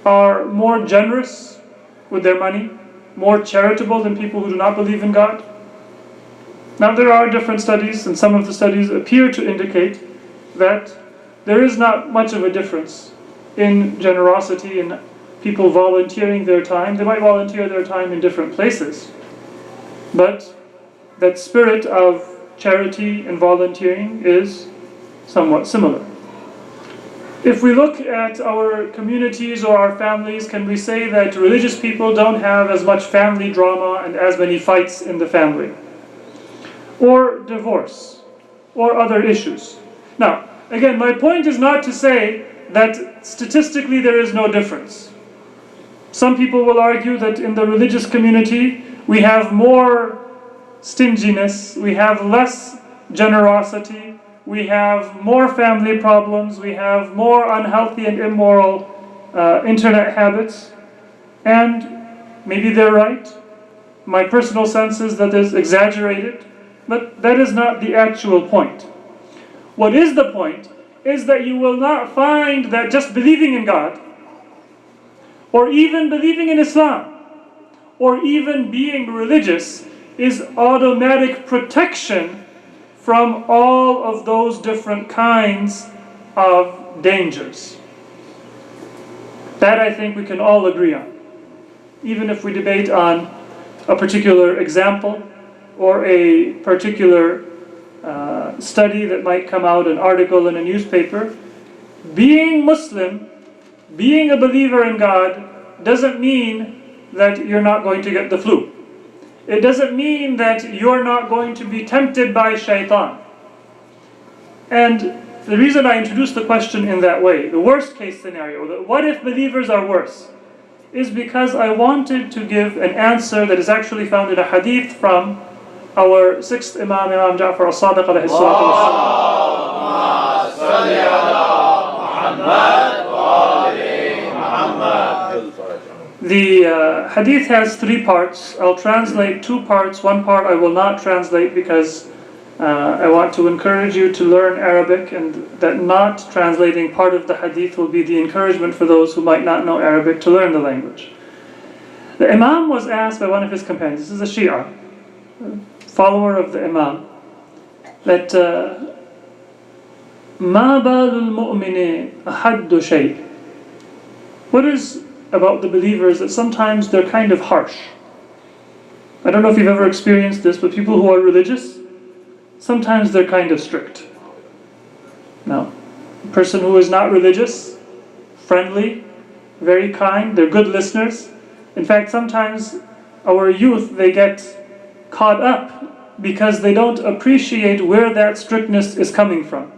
are more generous with their money, more charitable than people who do not believe in God? Now there are different studies, and some of the studies appear to indicate that there is not much of a difference in generosity in people volunteering their time. They might volunteer their time in different places, But that spirit of charity and volunteering is somewhat similar. If we look at our communities or our families, can we say that religious people don't have as much family drama and as many fights in the family? Or divorce, or other issues? Now, again, my point is not to say that statistically there is no difference. Some people will argue that in the religious community we have more stinginess, we have less generosity, we have more family problems, we have more unhealthy and immoral internet habits, and maybe they're right. My personal sense is that is exaggerated, but that is not the actual point. What is the point is that you will not find that just believing in God, or even believing in Islam, or even being religious is automatic protection from all of those different kinds of dangers. That I think we can all agree on. Even if we debate on a particular example or a particular study that might come out, an article in a newspaper, being Muslim, being a believer in God, doesn't mean that you're not going to get the flu. It doesn't mean that you're not going to be tempted by shaitan. And the reason I introduced the question in that way, the worst case scenario, what if believers are worse, is because I wanted to give an answer that is actually found in a hadith from our sixth Imam, Imam Ja'far al-Sadiq alayhi salatu wassalam. The hadith has 3 parts. I'll translate 2 parts. One part I will not translate because I want to encourage you to learn Arabic, and that not translating part of the hadith will be the encouragement for those who might not know Arabic to learn the language. The Imam was asked by one of his companions, this is a Shia, follower of the Imam, that مَا بَالُ الْمُؤْمِنِ أَحَدُّ شَيْءٍ. What is about the believers that sometimes they're kind of harsh? I don't know if you've ever experienced this, but people who are religious, sometimes they're kind of strict. Now, a person who is not religious, friendly, very kind, they're good listeners. In fact, sometimes our youth, they get caught up because they don't appreciate where that strictness is coming from.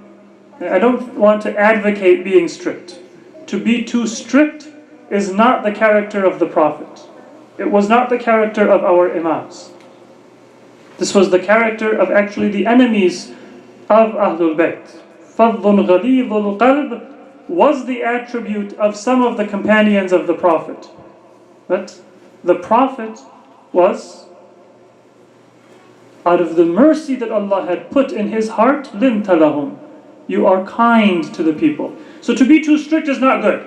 I don't want to advocate being strict. To be too strict is not the character of the Prophet. It was not the character of our Imams. This was the character of actually the enemies of Ahlul Bayt. فَضٌّ غَلِيظُ الْقَلْبِ was the attribute of some of the companions of the Prophet. But the Prophet was, out of the mercy that Allah had put in his heart, لِنْتَ لَهُمْ, you are kind to the people. So to be too strict is not good.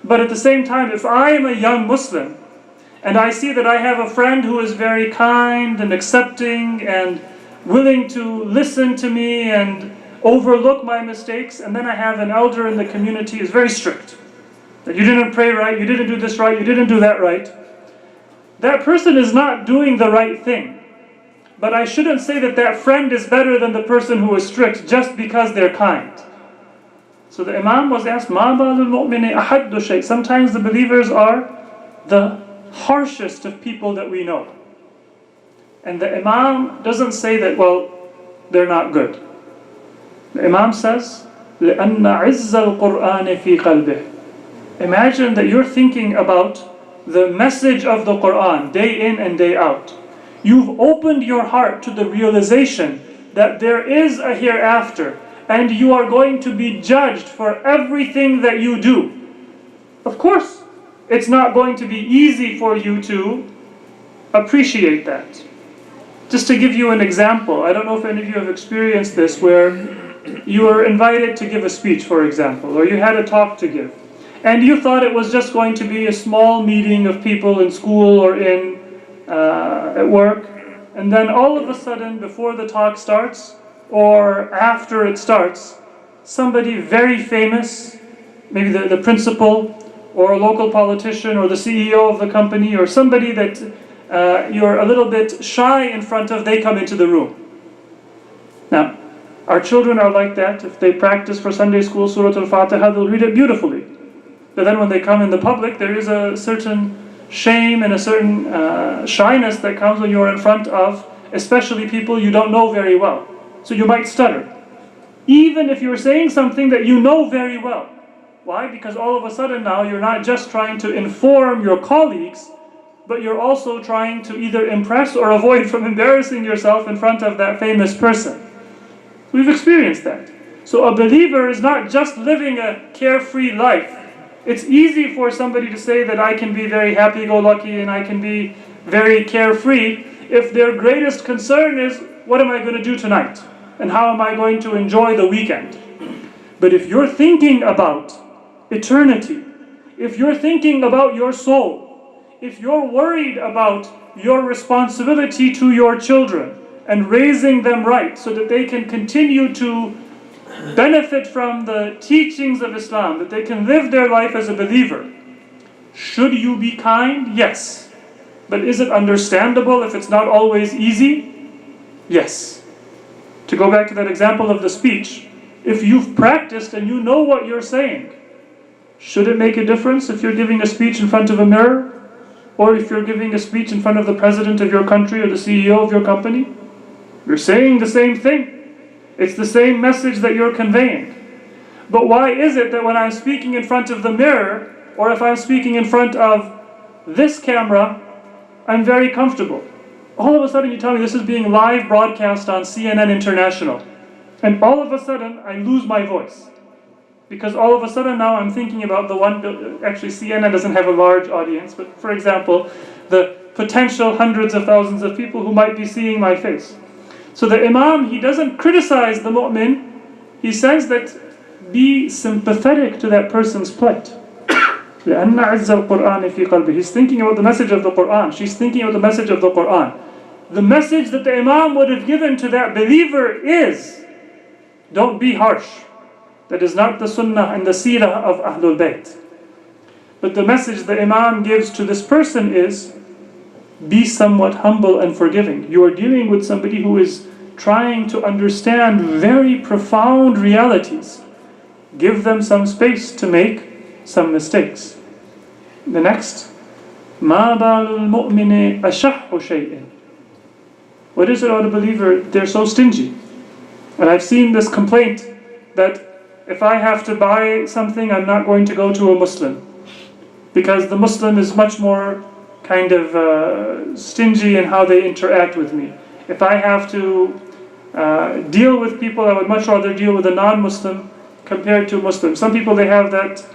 But at the same time, if I am a young Muslim, and I see that I have a friend who is very kind and accepting and willing to listen to me and overlook my mistakes, and then I have an elder in the community who is very strict, that you didn't pray right, you didn't do this right, you didn't do that right, that person is not doing the right thing. But I shouldn't say that that friend is better than the person who is strict just because they're kind. So the Imam was asked, مَا بَالُ الْمُؤْمِنِ أَحَدُّ شَيْءٍ. Sometimes the believers are the harshest of people that we know. And the Imam doesn't say that, well, they're not good. The Imam says, لِأَنَّ عِزَّ الْقُرْآنِ فِي قَلْبِهِ. Imagine that you're thinking about the message of the Qur'an day in and day out. You've opened your heart to the realization that there is a hereafter, and you are going to be judged for everything that you do. Of course, it's not going to be easy for you to appreciate that. Just to give you an example, I don't know if any of you have experienced this, where you were invited to give a speech, for example, or you had a talk to give, and you thought it was just going to be a small meeting of people in school or at work, and then all of a sudden, before the talk starts, or after it starts, somebody very famous, maybe the principal, or a local politician, or the CEO of the company, or somebody that you're a little bit shy in front of, they come into the room. Now, our children are like that. If they practice for Sunday school Surah Al-Fatiha, they'll read it beautifully. But then when they come in the public, there is a certain shame and a certain shyness that comes when you're in front of, especially people you don't know very well. So you might stutter. Even if you're saying something that you know very well. Why? Because all of a sudden now you're not just trying to inform your colleagues, but you're also trying to either impress or avoid from embarrassing yourself in front of that famous person. We've experienced that. So a believer is not just living a carefree life. It's easy for somebody to say that I can be very happy-go-lucky and I can be very carefree if their greatest concern is, what am I going to do tonight? And how am I going to enjoy the weekend? But if you're thinking about eternity, if you're thinking about your soul, if you're worried about your responsibility to your children and raising them right so that they can continue to benefit from the teachings of Islam, that they can live their life as a believer, should you be kind? Yes. But is it understandable if it's not always easy? Yes. To go back to that example of the speech, if you've practiced and you know what you're saying, should it make a difference if you're giving a speech in front of a mirror? Or if you're giving a speech in front of the president of your country or the CEO of your company? You're saying the same thing. It's the same message that you're conveying. But why is it that when I'm speaking in front of the mirror, or if I'm speaking in front of this camera, I'm very comfortable? All of a sudden you tell me this is being live broadcast on CNN International. And all of a sudden I lose my voice. Because all of a sudden now I'm thinking about the one, actually CNN doesn't have a large audience, but for example, the potential hundreds of thousands of people who might be seeing my face. So the Imam, he doesn't criticize the mu'min, he says that be sympathetic to that person's plight. He's thinking about the message of the Quran. She's thinking about the message of the Quran. The message that the Imam would have given to that believer is, don't be harsh. That is not the sunnah and the seerah of Ahlul Bayt. But the message the Imam gives to this person is, be somewhat humble and forgiving. You are dealing with somebody who is trying to understand very profound realities. Give them some space to make some mistakes. The next, مَا بَالُ الْمُؤْمِنِ أَشَحُّ شَيْءٍ. What is it about a believer? They're so stingy. And I've seen this complaint that if I have to buy something, I'm not going to go to a Muslim. Because the Muslim is much more kind of stingy in how they interact with me. If I have to deal with people, I would much rather deal with a non-Muslim compared to a Muslim. Some people, they have that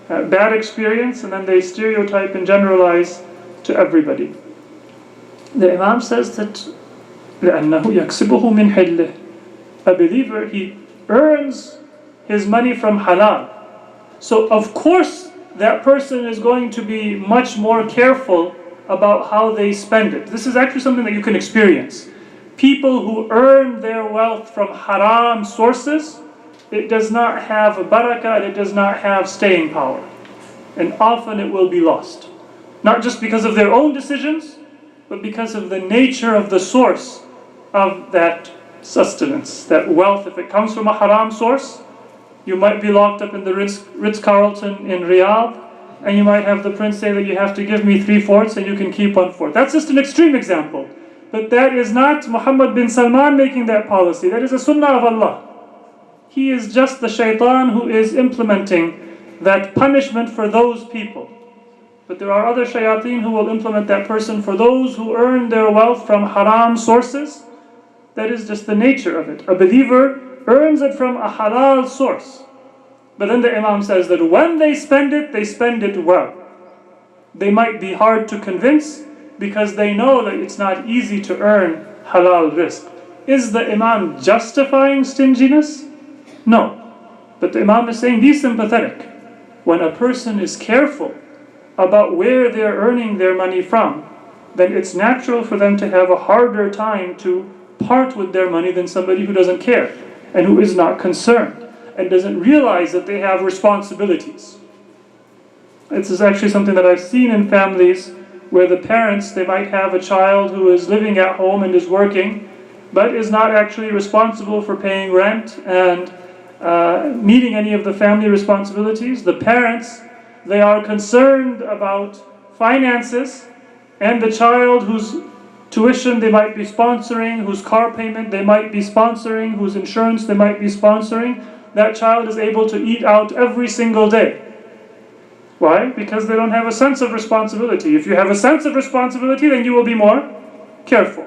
bad experience and then they stereotype and generalize to everybody. The Imam says that لأنه يكسبه من حله. A believer, he earns his money from halal. So of course that person is going to be much more careful about how they spend it. This is actually something that you can experience. People who earn their wealth from haram sources, it does not have a barakah, and it does not have staying power. And often it will be lost. Not just because of their own decisions, but because of the nature of the source of that sustenance, that wealth. If it comes from a haram source, you might be locked up in the Ritz-Carlton in Riyadh, and you might have the prince say that you have to give me 3/4 and you can keep 1/4. That's just an extreme example. But that is not Muhammad bin Salman making that policy. That is a sunnah of Allah. He is just the shaitan who is implementing that punishment for those people. But there are other shayateen who will implement that person for those who earn their wealth from haram sources. That is just the nature of it. A believer earns it from a halal source. But then the Imam says that when they spend it well. They might be hard to convince because they know that it's not easy to earn halal rizq. Is the Imam justifying stinginess? No. But the Imam is saying, be sympathetic. When a person is careful about where they're earning their money from, then it's natural for them to have a harder time to part with their money than somebody who doesn't care and who is not concerned and doesn't realize that they have responsibilities. This is actually something that I've seen in families where the parents, they might have a child who is living at home and is working, but is not actually responsible for paying rent and meeting any of the family responsibilities. The parents, they are concerned about finances, and the child whose tuition they might be sponsoring, whose car payment they might be sponsoring, whose insurance they might be sponsoring, that child is able to eat out every single day. Why? Because they don't have a sense of responsibility. If you have a sense of responsibility, then you will be more careful.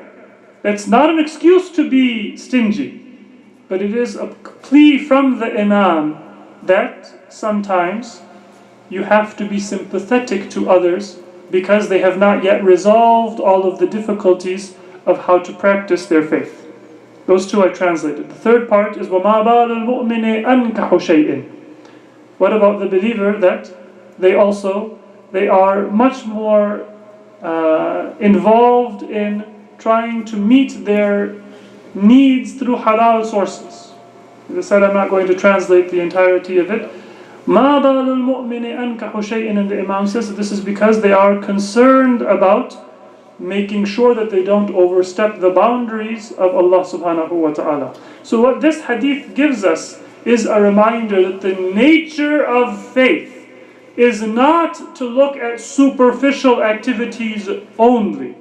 It's not an excuse to be stingy, but it is a plea from the Imam that sometimes you have to be sympathetic to others because they have not yet resolved all of the difficulties of how to practice their faith. Those two I translated. The third part is وَمَا بَالُ الْمُؤْمِنِ أَنْكَحُ شَيْءٍ. What about the believer that they are much more involved in trying to meet their needs through halal sources. As I said, I'm not going to translate the entirety of it. مَا بَالُ الْمُؤْمِنِ أَنْكَحُ شَيْءٍ, and the Imam says that this is because they are concerned about making sure that they don't overstep the boundaries of Allah subhanahu wa ta'ala. So what this hadith gives us is a reminder that the nature of faith is not to look at superficial activities only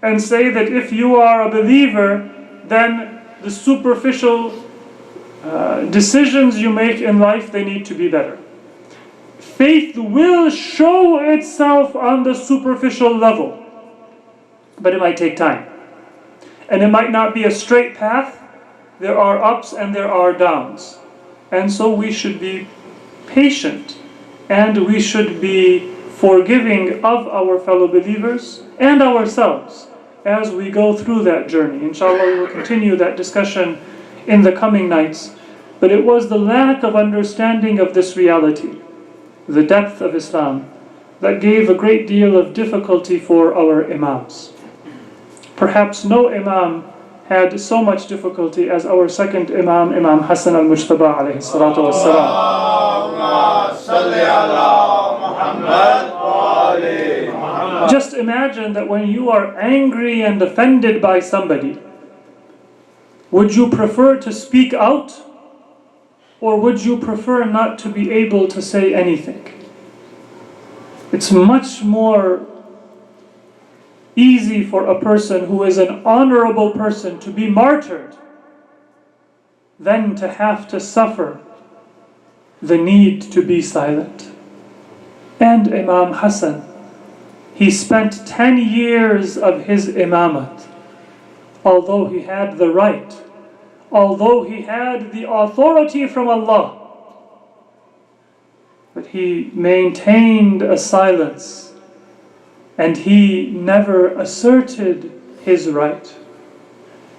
and say that if you are a believer, then the superficial decisions you make in life, they need to be better. Faith will show itself on the superficial level, but it might take time. And it might not be a straight path. There are ups and there are downs. And so we should be patient, and we should be forgiving of our fellow believers and ourselves as we go through that journey. Inshallah, we will continue that discussion in the coming nights. But it was the lack of understanding of this reality, the depth of Islam, that gave a great deal of difficulty for our Imams. Perhaps no Imam had so much difficulty as our second Imam, Imam Hassan al-Mujtaba alayhi salatu wassalam. Just imagine that when you are angry and offended by somebody, would you prefer to speak out, or would you prefer not to be able to say anything? It's much more easy for a person who is an honorable person to be martyred than to have to suffer the need to be silent. And Imam Hassan, he spent 10 years of his imamat, although he had the right, although he had the authority from Allah, but he maintained a silence, and he never asserted his right.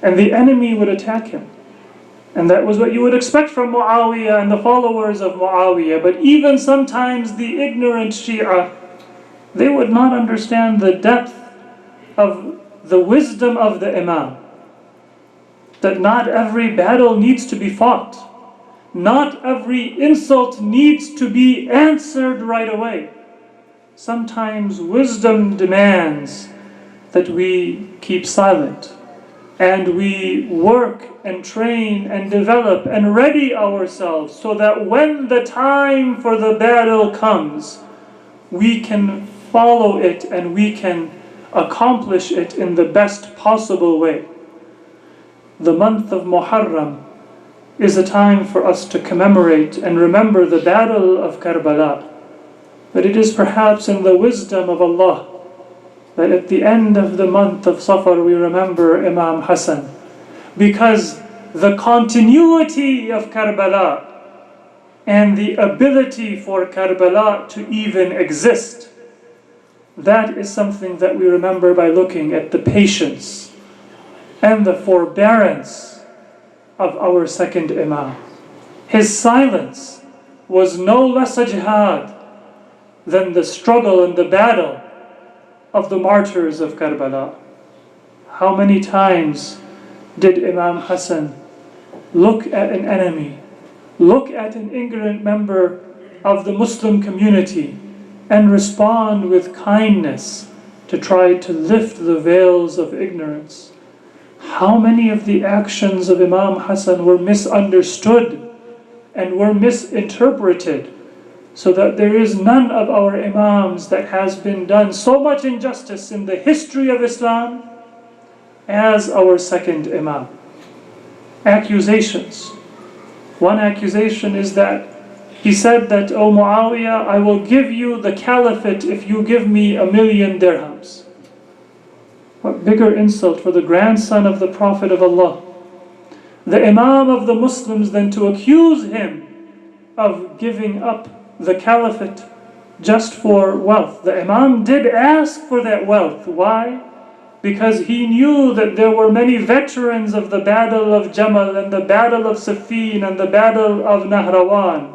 And the enemy would attack him. And that was what you would expect from Muawiyah and the followers of Muawiyah. But even sometimes the ignorant Shia, they would not understand the depth of the wisdom of the Imam. That not every battle needs to be fought. Not every insult needs to be answered right away. Sometimes wisdom demands that we keep silent, and we work and train and develop and ready ourselves so that when the time for the battle comes, we can follow it and we can accomplish it in the best possible way. The month of Muharram is a time for us to commemorate and remember the battle of Karbala. But it is perhaps in the wisdom of Allah that at the end of the month of Safar we remember Imam Hassan, because the continuity of Karbala and the ability for Karbala to even exist, that is something that we remember by looking at the patience and the forbearance of our second Imam. His silence was no less a jihad than the struggle and the battle of the martyrs of Karbala. How many times did Imam Hassan look at an enemy, look at an ignorant member of the Muslim community, and respond with kindness to try to lift the veils of ignorance. How many of the actions of Imam Hassan were misunderstood and were misinterpreted, so that there is none of our Imams that has been done so much injustice in the history of Islam as our second Imam. Accusations. One accusation is that he said that, "O Muawiyah, I will give you the caliphate if you give me 1,000,000 dirhams." What bigger insult for the grandson of the Prophet of Allah, the Imam of the Muslims, than to accuse him of giving up the caliphate just for wealth. The Imam did ask for that wealth. Why? Because he knew that there were many veterans of the Battle of Jamal and the Battle of Siffin and the Battle of Nahrawan.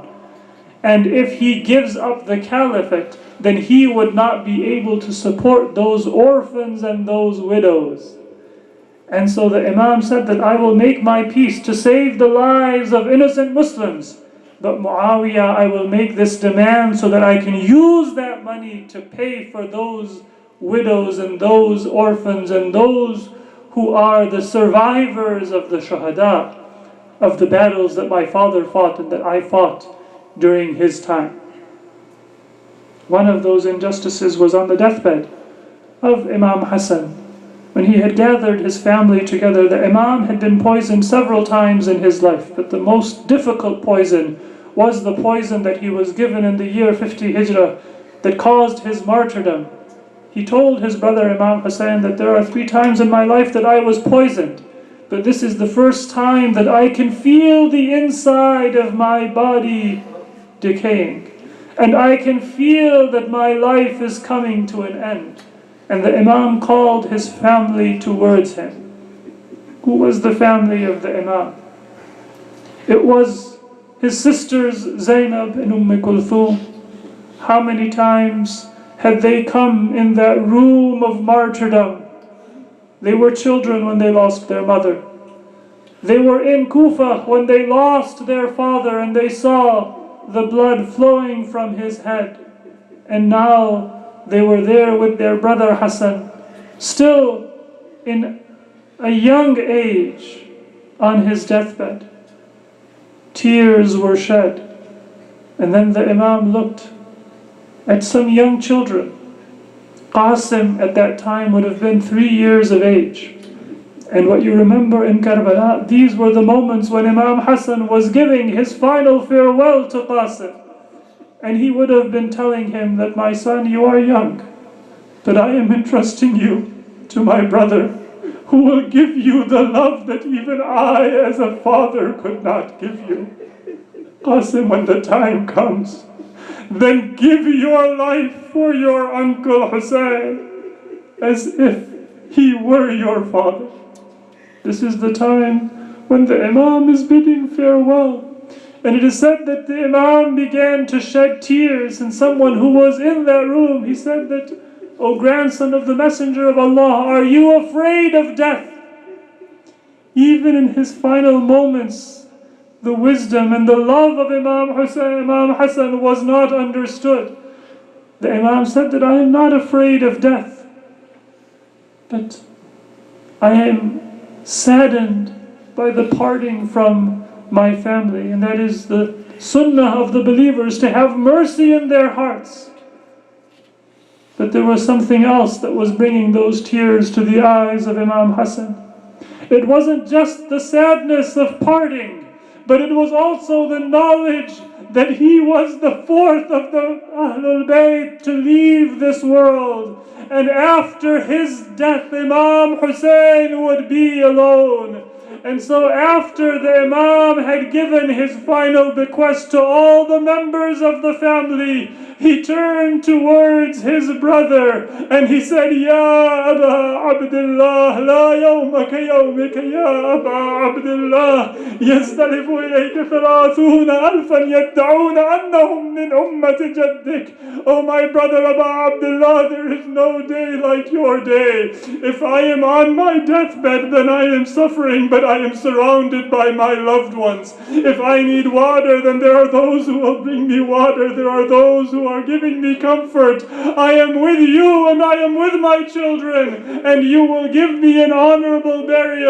And if he gives up the caliphate, then he would not be able to support those orphans and those widows. And so the Imam said that I will make my peace to save the lives of innocent Muslims. But Muawiyah, I will make this demand so that I can use that money to pay for those widows and those orphans and those who are the survivors of the shuhada, of the battles that my father fought and that I fought during his time. One of those injustices was on the deathbed of Imam Hassan. When he had gathered his family together, the Imam had been poisoned several times in his life, but the most difficult poison was the poison that he was given in the year 50 Hijrah that caused his martyrdom. He told his brother Imam Hussein that there are 3 times in my life that I was poisoned, but this is the first time that I can feel the inside of my body decaying, and I can feel that my life is coming to an end. And the Imam called his family towards him. Who was the family of the Imam? It was his sisters Zainab and Kulthum. How many times had they come in that room of martyrdom? They were children when they lost their mother. They were in Kufa when they lost their father and they saw the blood flowing from his head. And now they were there with their brother Hassan, still in a young age, on his deathbed. Tears were shed. And then the Imam looked at some young children. Qasim at that time would have been 3 years of age. And what you remember in Karbala, these were the moments when Imam Hassan was giving his final farewell to Qasim. And he would have been telling him that, "My son, you are young, but I am entrusting you to my brother, who will give you the love that even I as a father could not give you. Qasim, when the time comes, then give your life for your uncle Hussein, as if he were your father." This is the time when the Imam is bidding farewell. And it is said that the Imam began to shed tears, and someone who was in that room, he said that, "O grandson of the Messenger of Allah, are you afraid of death?" Even in his final moments, the wisdom and the love of Imam Hassan was not understood. The Imam said that, "I am not afraid of death, but I am saddened by the parting from my family." And that is the sunnah of the believers, to have mercy in their hearts. But there was something else that was bringing those tears to the eyes of Imam Hassan. It wasn't just the sadness of parting, but it was also the knowledge that he was the 4th of the Ahlul Bayt to leave this world. And after his death, Imam Hussein would be alone. And so after the Imam had given his final bequest to all the members of the family, he turned towards his brother and he said, "Ya Aba Abdullah, la yawmaka yawmika ya Aba Abdullah, yastalifu ilayka 30 alfan yadda'una annahum min ummati jaddik." "Oh my brother Aba Abdullah, there is no day like your day. If I am on my deathbed, then I am suffering, but I am surrounded by my loved ones. If I need water, then there are those who will bring me water. There are those who who are giving me comfort. I am with you and I am with my children, and you will give me an honorable burial.